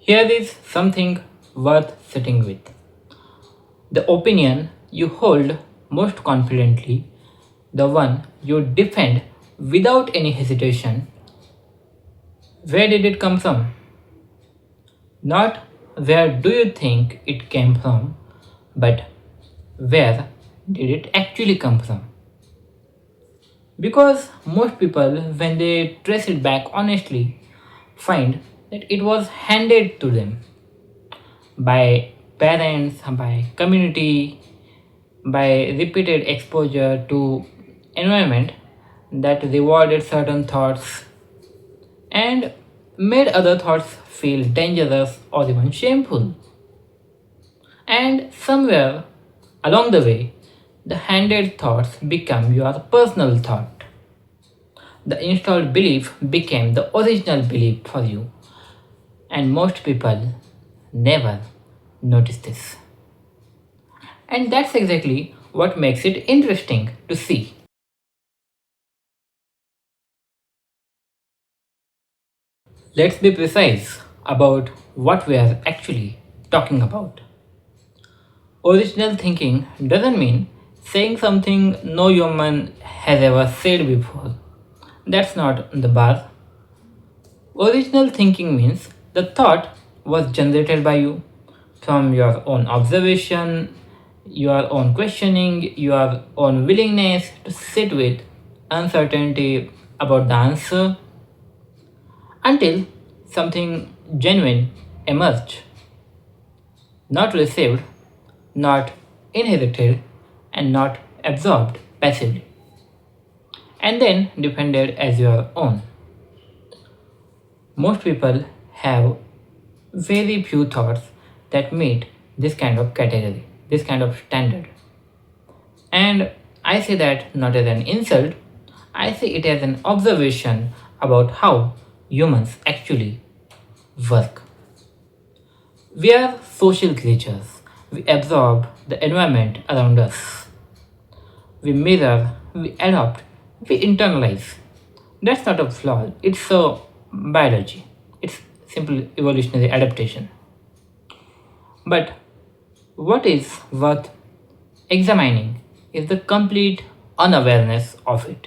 Here is something worth sitting with. The opinion you hold most confidently, the one you defend without any hesitation, where did it come from? Not where do you think it came from, but where did it actually come from? Because most people, when they trace it back honestly, find that it was handed to them by parents, by community, by repeated exposure to environment that rewarded certain thoughts and made other thoughts feel dangerous or even shameful. And somewhere along the way, the handed thoughts become your personal thought. The installed belief became the original belief for you, and most people never notice this. And that's exactly what makes it interesting to see. Let's be precise about what we are actually talking about. Original thinking doesn't mean saying something no human has ever said before. That's not the bar. Original thinking means the thought was generated by you from your own observation, your own questioning, your own willingness to sit with uncertainty about the answer until something genuine emerged, not received, not inherited, and not absorbed passively, and then defended as your own. Most people have very few thoughts that meet this kind of category, this kind of standard. And I say that not as an insult, I see it as an observation about how humans actually work. We are social creatures. We absorb the environment around us. We mirror, we adopt, we internalize. That's not a flaw, it's a biology. It's simple evolutionary adaptation. But what is worth examining is the complete unawareness of it.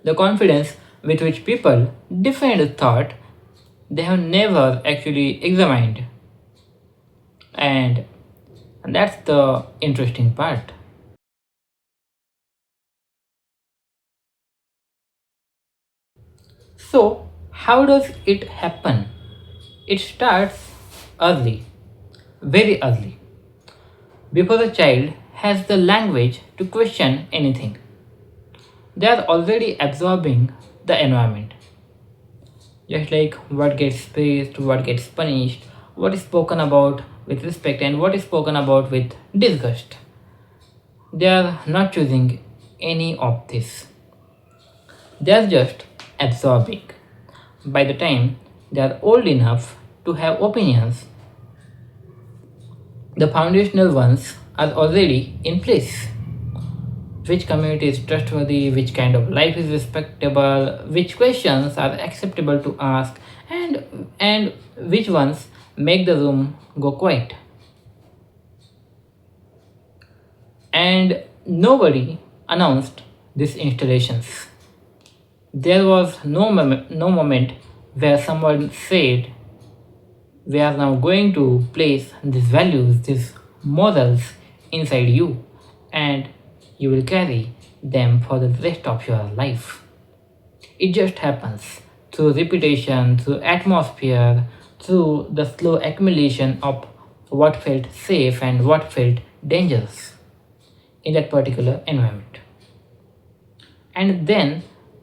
The confidence with which people defend thought they have never actually examined. And that's the interesting part. So, how does it happen? It starts early, very early, before the child has the language to question anything. They are already absorbing the environment. Just like what gets praised, what gets punished, what is spoken about with respect, and what is spoken about with disgust. They are not choosing any of this. They are just absorbing. By the time they are old enough to have opinions, the foundational ones are already in place. Which community is trustworthy, which kind of life is respectable, which questions are acceptable to ask, and which ones make the room go quiet. And nobody announced these installations. There was no moment where someone said, we are now going to place these values, these morals inside you, and you will carry them for the rest of your life. It just happens through repetition, through atmosphere, through the slow accumulation of what felt safe and what felt dangerous in that particular environment. And then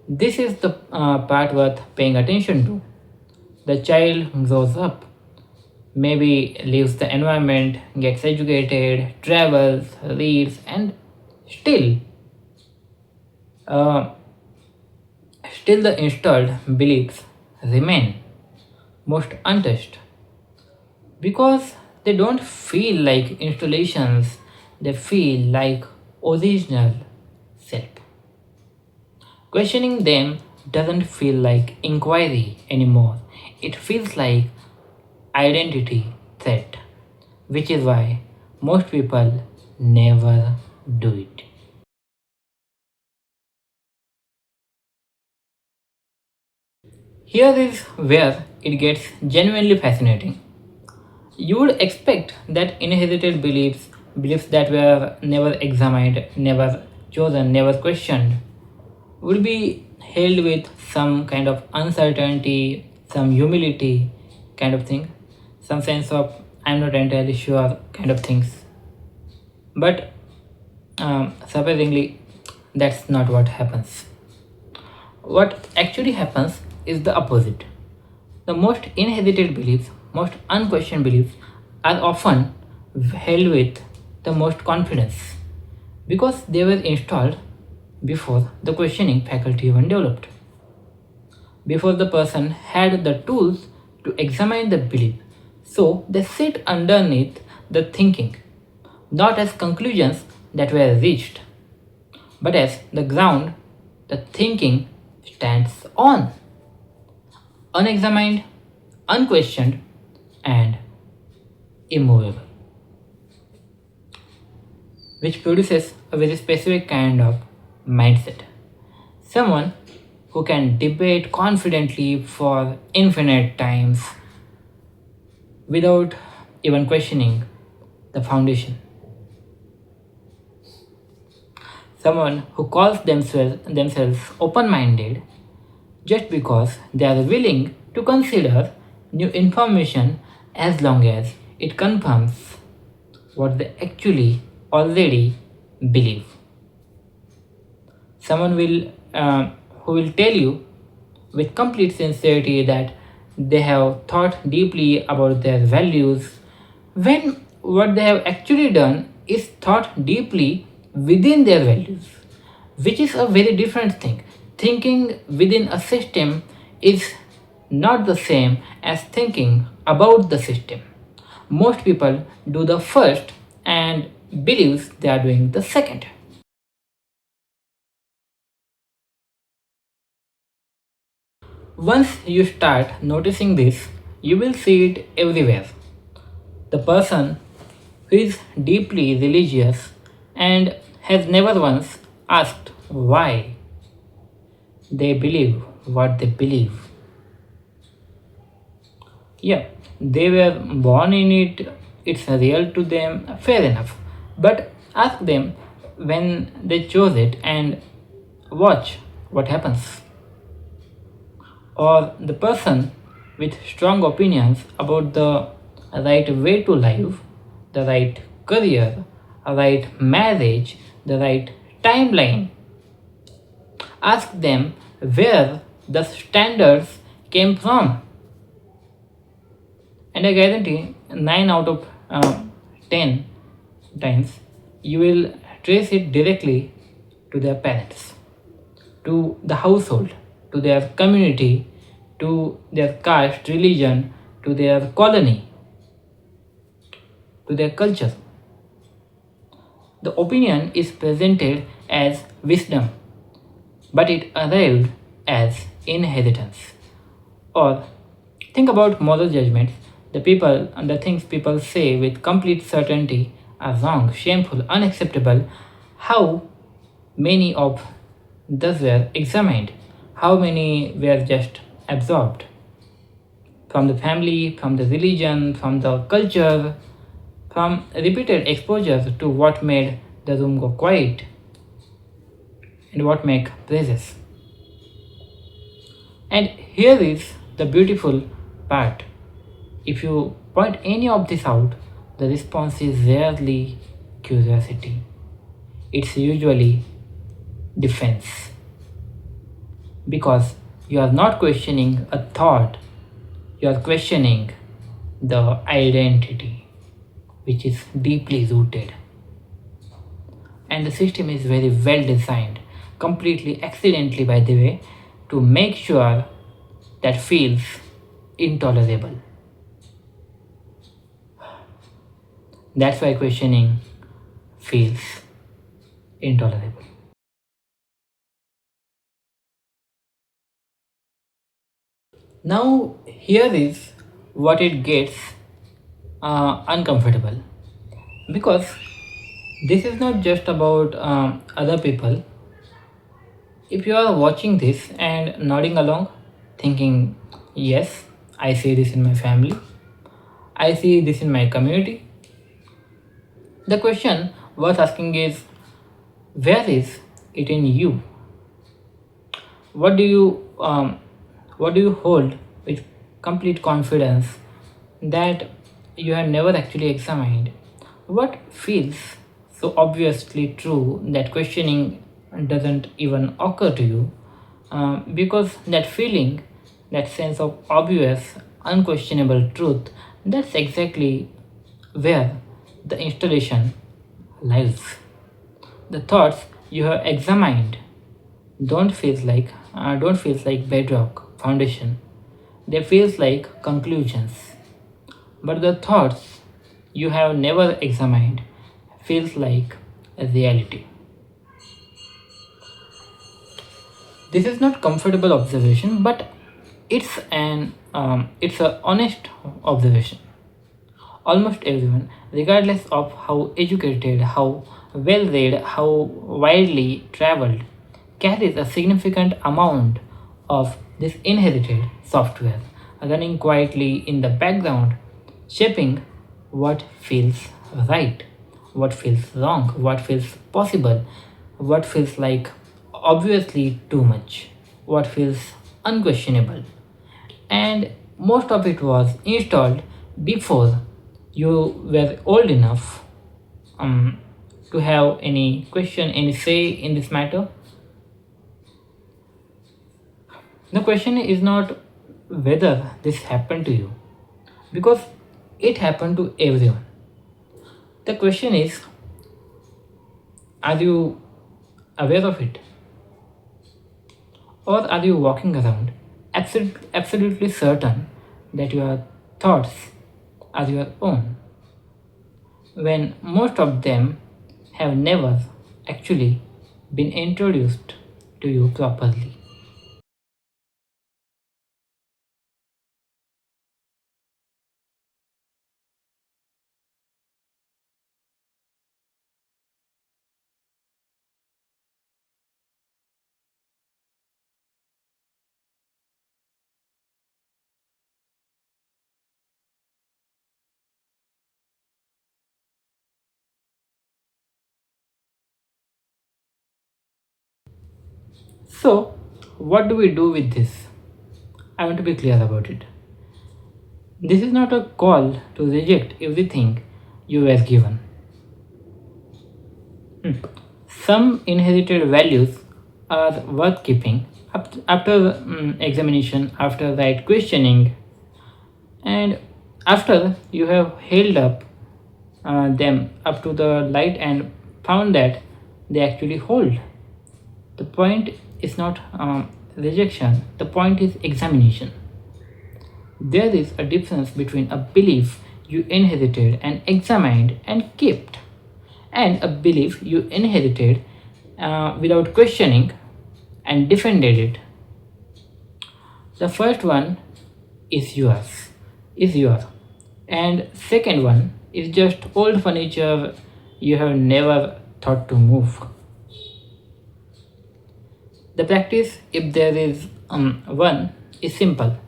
this is the part worth paying attention to. The child grows up, maybe leaves the environment, gets educated, travels, reads, and still, uh, still the installed beliefs remain most untouched because they don't feel like installations, they feel like original self. Questioning them doesn't feel like inquiry anymore. It feels like identity threat, which is why most people never do it. Here is where it gets genuinely fascinating. You would expect that inherited beliefs that were never examined, never chosen, never questioned, would be held with some kind of uncertainty, some humility kind of thing, some sense of I'm not entirely sure kind of things. But surprisingly, that's not what happens. What actually happens is the opposite. The most inherited beliefs, most unquestioned beliefs, are often held with the most confidence because they were installed before the questioning faculty even developed, before the person had the tools to examine the belief. So they sit underneath the thinking, not as conclusions that were reached, but as the ground the thinking stands on, unexamined, unquestioned, and immovable, which produces a very specific kind of mindset. Someone who can debate confidently for infinite times without even questioning the foundation. Someone who calls themselves open minded just because they are willing to consider new information as long as it confirms what they actually already believe. Someone who will tell you with complete sincerity that they have thought deeply about their values when what they have actually done is thought deeply within their values, which is a very different thing. Thinking within a system is not the same as thinking about the system. Most people do the first and believes they are doing the second. Once you start noticing this, you will see it everywhere. The person who is deeply religious and has never once asked why they believe what they believe. Yeah, they were born in it, it's real to them, fair enough. But ask them when they chose it and watch what happens. Or the person with strong opinions about the right way to live, the right career, a right marriage, the right timeline. Ask them where the standards came from. And I guarantee 9 out of 10 times you will trace it directly to their parents, to the household, to their community, to their caste, religion, to their colony, to their culture. The opinion is presented as wisdom, but it arrived as inheritance. Or think about moral judgments. The people and the things people say with complete certainty are wrong, shameful, unacceptable. How many of those were examined? How many were just absorbed? From the family, from the religion, from the culture, from repeated exposure to what made the room go quiet and what make praises. And here is the beautiful part. If you point any of this out, the response is rarely curiosity. It's usually defense. Because you are not questioning a thought, you are questioning the identity, which is deeply rooted. And the system is very well designed, completely accidentally, by the way, to make sure that feels intolerable. That's why questioning feels intolerable. Now, here is what it gets uncomfortable because this is not just about other people. If you are watching this and nodding along, thinking, yes, I see this in my family, I see this in my community, the question worth asking is, where is it in you? What do you what do you hold with complete confidence that you have never actually examined? What feels so obviously true that questioning doesn't even occur to you? Because that feeling, that sense of obvious, unquestionable truth, that's exactly where the installation lies. The thoughts you have examined don't feels like bedrock foundation. They feels like conclusions. But the thoughts you have never examined feels like a reality. This is not comfortable observation, but it's a honest observation. Almost everyone, regardless of how educated, how well read, how widely traveled, carries a significant amount of this inherited software running quietly in the background, shaping what feels right, what feels wrong, what feels possible, what feels like obviously too much, what feels unquestionable, and most of it was installed before you were old enough um, to have any question, any say in this matter. The question is not whether this happened to you, because it happened to everyone. The question is, are you aware of it? Or are you walking around absolutely certain that your thoughts are your own, when most of them have never actually been introduced to you properly? So, what do we do with this? I want to be clear about it. This is not a call to reject everything you were given. Some inherited values are worth keeping after examination, after right questioning, and after you have held up them up to the light and found that they actually hold. The point is not rejection, the point is examination. There is a difference between a belief you inherited and examined and kept, and a belief you inherited without questioning and defended it. The first one is yours, is yours, and second one is just old furniture you have never thought to move. The practice, if there is one, is simple.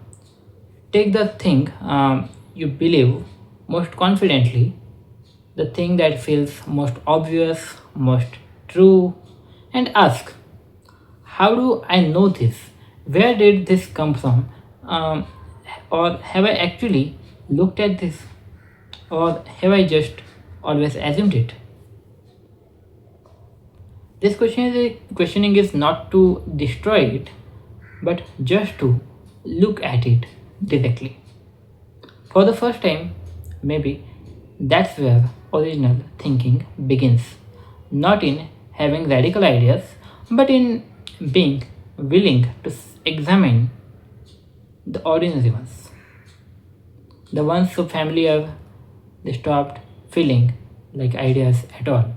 Take the thing you believe most confidently, the thing that feels most obvious, most true, and ask, how do I know this? Where did this come from? Um, or have I actually looked at this? Or have I just always assumed it? Questioning is not to destroy it, but just to look at it directly. For the first time, maybe that's where original thinking begins. Not in having radical ideas, but in being willing to examine the ordinary ones, the ones so familiar they stopped feeling like ideas at all.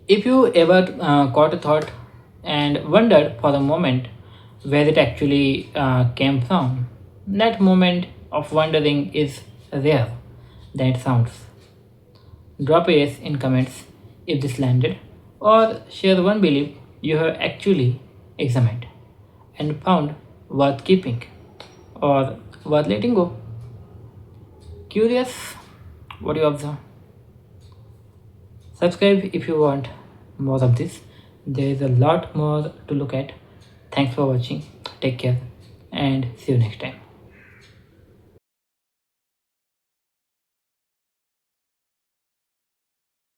If you ever caught a thought, and wondered for a moment where it actually came from. That moment of wondering is rare than it sounds. Drop a yes in comments if this landed, or share one belief you have actually examined and found worth keeping or worth letting go. Curious what you observe? Subscribe if you want more of this. There is a lot more to look at. Thanks for watching. Take care and see you next time.